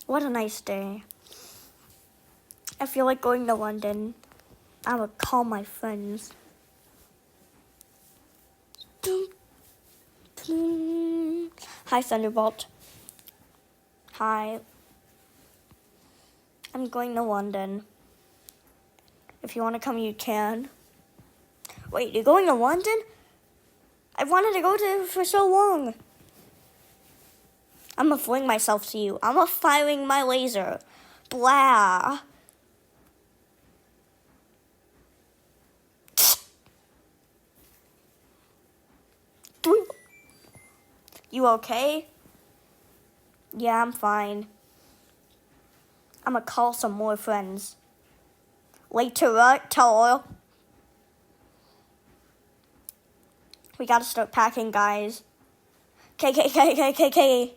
What a nice day. I feel like going to London. I would call my friends. Hi, Thunderbolt. Hi. I'm going to London. If you want to come, you can. Wait, you're going to London? I've wanted to go there for so long. I'm gonna fling myself to you. I'm firing my laser. Blah. You okay? Yeah, I'm fine. I'm gonna call some more friends. Later, tell. We gotta start packing, guys. K.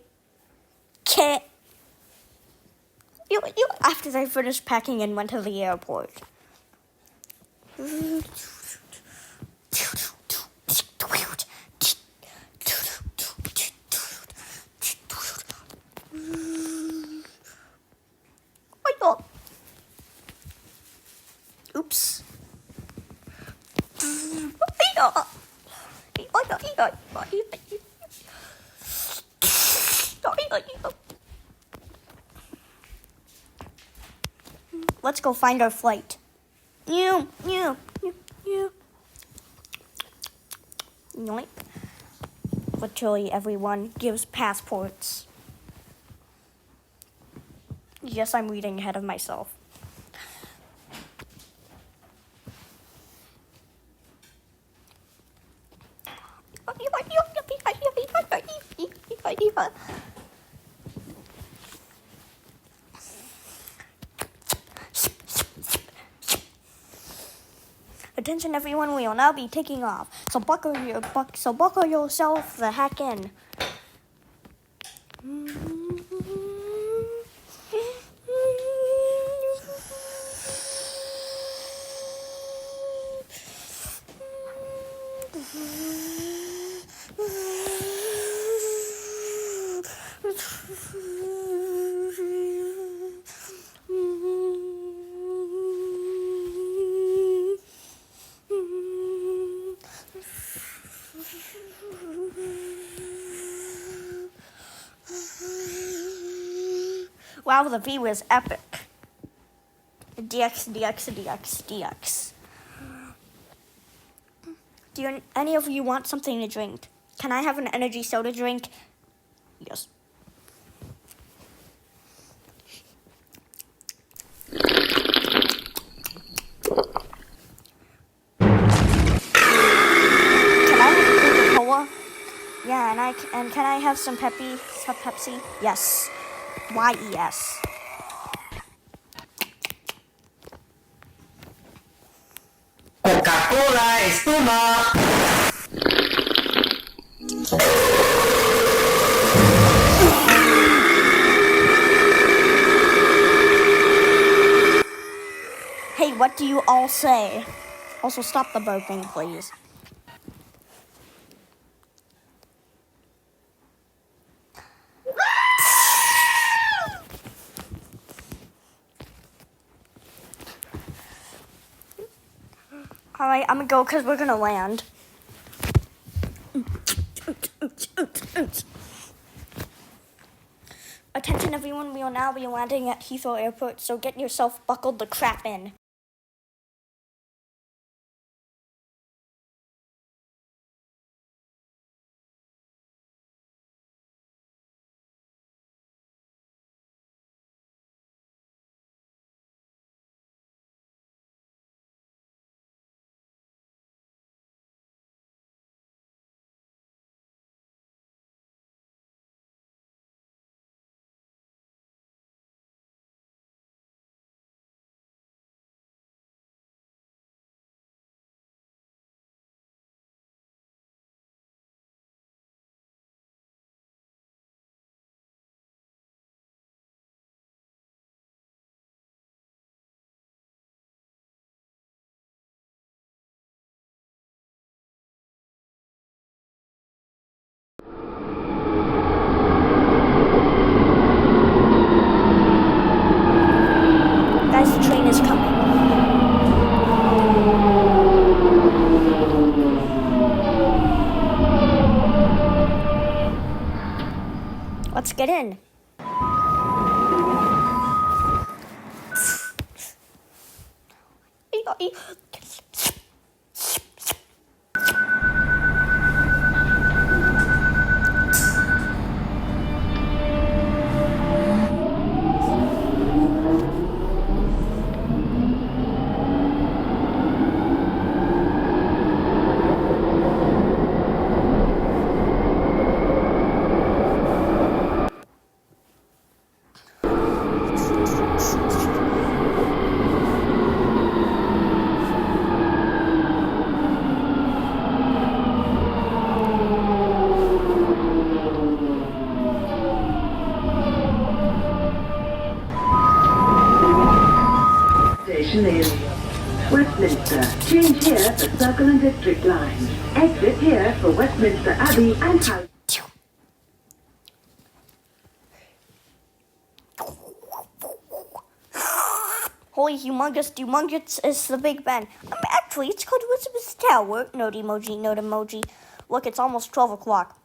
You, after I finished packing and went to the airport. Oops. Let's go find our flight. Yoink. Literally everyone gives passports. Yes, I'm reading ahead of myself. Attention everyone, we will now be taking off. So buckle yourself the heck in. Wow, the view is epic. DX. Do any of you want something to drink? Can I have an energy soda drink? Yes. Can I have a Coca-Cola? Yeah, and can I have some Pepsi? Yes. YES. Coca-Cola espuma. Hey, what do you all say? Also, stop the burping, please. Alright, I'm gonna go because we're gonna land. Attention everyone, we will now be landing at Heathrow Airport, so get yourself buckled the crap in. get in. Station is Westminster. Change here for Circle and District lines. Exit here for Westminster Abbey and House. Holy humongous is the Big Ben. Actually, it's called Elizabeth Tower. Note emoji, note emoji. Look, it's almost 12 o'clock.